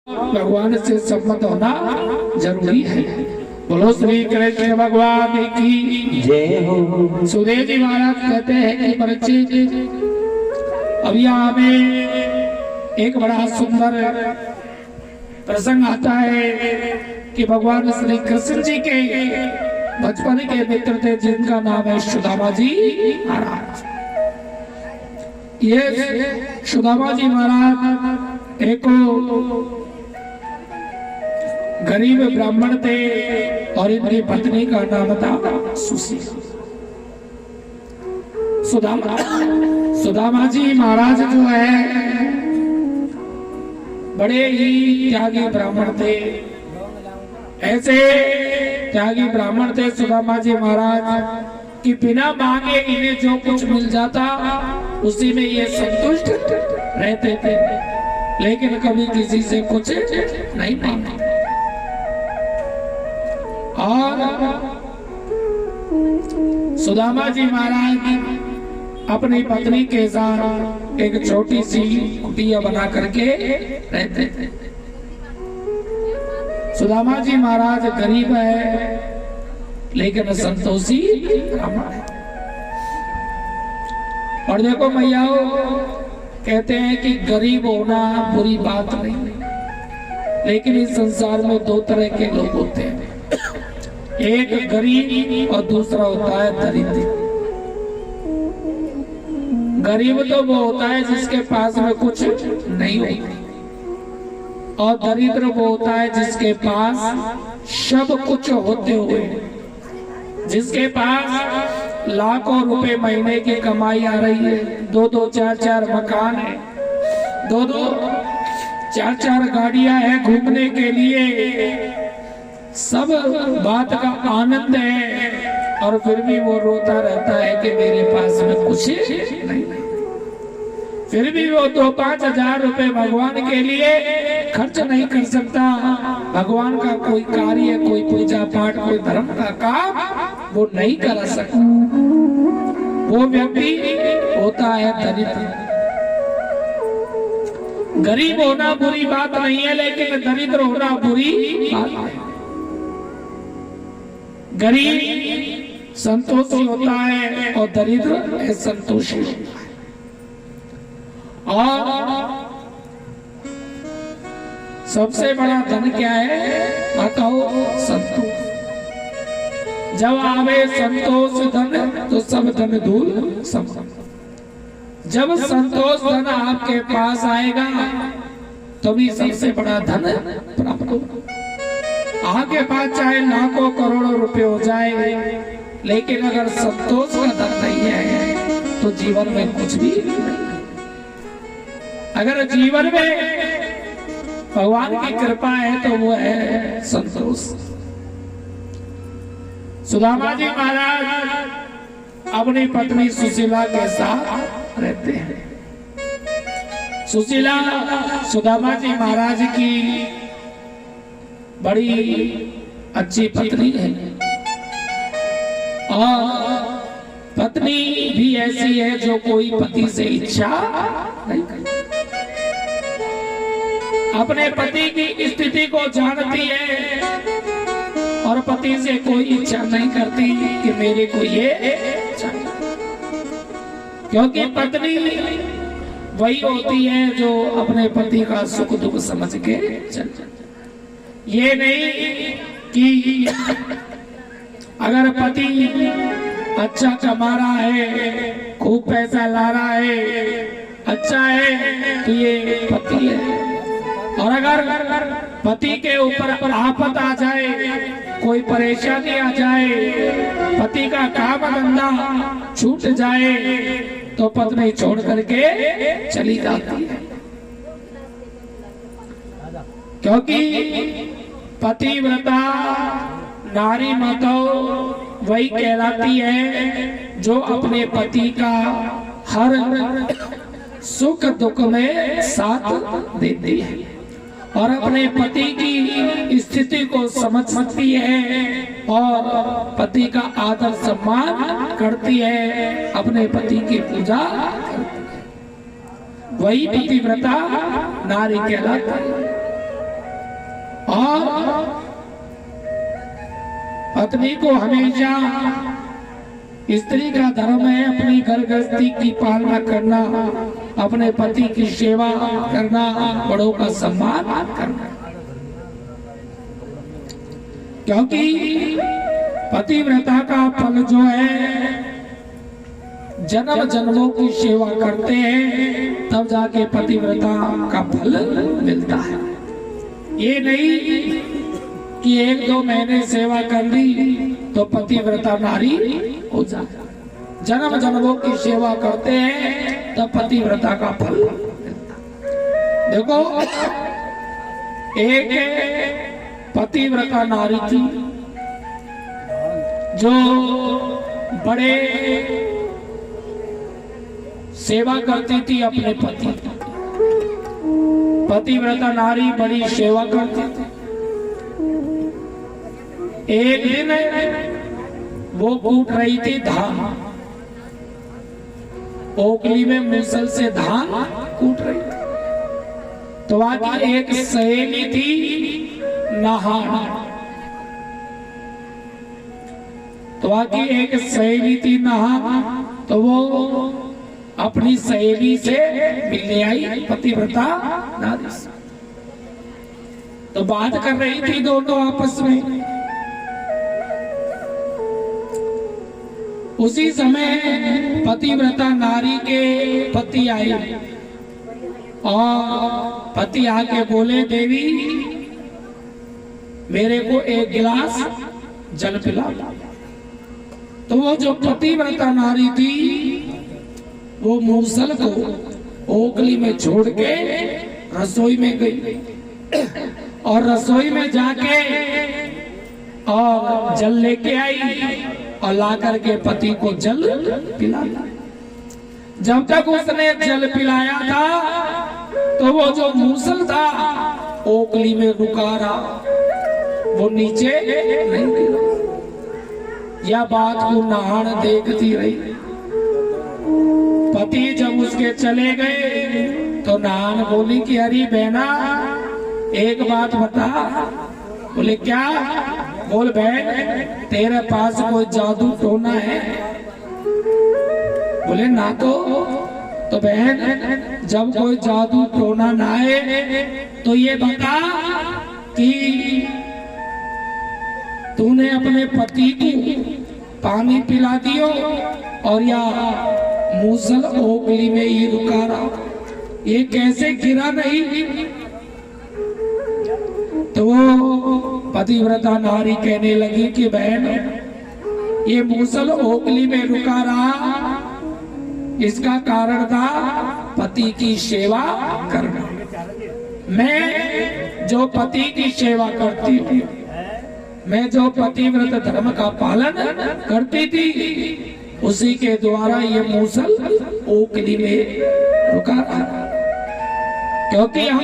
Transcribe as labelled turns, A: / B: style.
A: भगवान से सम्मत होना जरूरी है। बोलो श्री कृष्ण भगवान की जय हो। सुदेव जी महाराज कहते हैं कि परीक्षित, अब यहाँ में एक बड़ा सुंदर प्रसंग आता है कि भगवान श्री कृष्ण जी के बचपन के मित्र थे जिनका नाम है सुदामा जी महाराज। ये सुदामा जी महाराज एक गरीब ब्राह्मण थे और इनकी पत्नी का नाम था सुशीला। सुदामा जी महाराज जो है बड़े ही त्यागी ब्राह्मण थे। ऐसे त्यागी ब्राह्मण थे सुदामा जी महाराज कि बिना मांगे इन्हें जो कुछ मिल जाता उसी में ये संतुष्ट रहते थे, लेकिन कभी किसी से कुछ नहीं मांगा। और सुदामा जी महाराज अपनी पत्नी के साथ एक छोटी सी कुटिया बना करके रहते थे। सुदामा जी महाराज गरीब है लेकिन संतोषी ब्राह्मण है। और देखो मैयाओ, कहते हैं कि गरीब होना बुरी बात नहीं, लेकिन इस संसार में दो तरह के लोग होते हैं, एक गरीब और दूसरा होता है दरिद्र। गरीब तो वो होता है जिसके पास में कुछ नहीं होता, और दरिद्र वो होता है जिसके पास सब कुछ होते हुए, जिसके पास लाखों रुपए महीने की कमाई आ रही है, दो दो चार चार मकान है, दो दो चार चार गाड़ियां हैं घूमने के लिए, सब बात का आनंद है, और फिर भी वो रोता रहता है कि मेरे पास में कुछ नहीं। फिर भी वो 2-5 हजार रुपए भगवान के लिए खर्च नहीं कर सकता। भगवान का कोई कार्य, कोई पूजा पाठ, कोई धर्म का काम वो नहीं कर सकता। वो व्यक्ति होता है दरिद्र। गरीब होना बुरी बात नहीं है, लेकिन दरिद्र होना बुरी बात है। गरीब संतोषी होता है और दरिद्र संतोषी होता है। और सबसे बड़ा धन क्या है बताओ? संतोष। जब आवे संतोष धन तो सब धन दूर सब। जब संतोष धन आपके पास आएगा तभी सबसे बड़ा धन प्राप्त होगा। आपके पास चाहे लाखों करोड़ों रुपए हो जाए, लेकिन अगर संतोष का धन नहीं है तो जीवन में कुछ भी नहीं। अगर जीवन में भगवान की कृपा है तो वो है संतोष। सुदामा जी महाराज अपनी पत्नी सुशीला के साथ रहते हैं। सुशीला सुदामा जी महाराज की बड़ी अच्छी पत्नी है, और पत्नी भी ऐसी है जो कोई पति से इच्छा नहीं करती। अपने पति की स्थिति को जानती है और पति से कोई इच्छा नहीं करती कि मेरे को ये चाहिए, क्योंकि पत्नी वही होती है जो अपने पति का सुख दुख समझ के चलती। ये नहीं कि अगर पति अच्छा कमा रहा है, खूब पैसा ला रहा है, अच्छा है तो ये पति है, और अगर पति के ऊपर आफत आ जाए, कोई परेशानी आ जाए, पति का काम धंधा छूट जाए तो पत्नी छोड़ करके चली जाती है। क्योंकि पतिव्रता नारी माता वही कहलाती है जो अपने पति का हर सुख दुख में साथ देती है और अपने पति की स्थिति को समझ सकती है और पति का आदर सम्मान करती है, अपने पति की पूजा करती है। वही पतिव्रता नारी कहलाती है। पत्नी को हमेशा, स्त्री का धर्म है अपनी घर गृहस्थी की पालना करना, अपने पति की सेवा करना, बड़ों का सम्मान करना, क्योंकि पतिव्रता का फल जो है जन्म जन्मों की सेवा करते हैं तब जाके पतिव्रता का फल मिलता है। ये नहीं कि 1-2 महीने सेवा कर ली तो पतिव्रता नारी हो जाए। जन्म जन्मों की सेवा करते हैं तब पतिव्रता का फल मिलता है। देखो, एक पतिव्रता नारी थी जो बड़े सेवा करती थी अपने पति। पतिव्रता नारी बड़ी सेवा करती थी। एक दिन वो कूट रही थी धान, ओखली में मूसल से धान कूट रही थी। तो वहां की एक सहेली थी नहाना, तो वहां की एक सहेली थी नहाना, तो वो अपनी सहेली से मिलने आई पतिव्रता नारी से। तो बात कर रही थी दोनों आपस में। उसी समय पतिव्रता नारी के पति आए और पति आके बोले, देवी मेरे को एक गिलास जल पिला। तो वो जो पतिव्रता नारी थी वो मूसल को ओखली में छोड़ के रसोई में गई और रसोई में जाके और जल लेके आई और ला करके पति को जल पिलाया। जब तक उसने जल पिलाया था तो वो जो मूसल था ओखली में रुका रहा, वो नीचे नहीं गिरा। यह बात को नहान देखती रही। पति जब उसके चले गए तो नहान बोली कि अरे बहना एक बात बता। बोले क्या? बोल बहन तेरे पास कोई जादू टोना है? बोले ना। तो बहन जब कोई जादू टोना ना है तो ये बता कि तूने अपने पति को पानी पिला दियो और या मूसल ओखली में ही रुका रहा, ये कैसे गिरा नहीं? तो वो पतिव्रता नारी कहने लगी कि बहन ये मूसल ओखली में रुका रहा, इसका कारण था पति की सेवा करना। मैं जो पति की सेवा करती हूँ, मैं जो पतिव्रत धर्म का पालन करती थी, उसी के द्वारा ये मूसल ओखली में रुका रहा, क्योंकि हम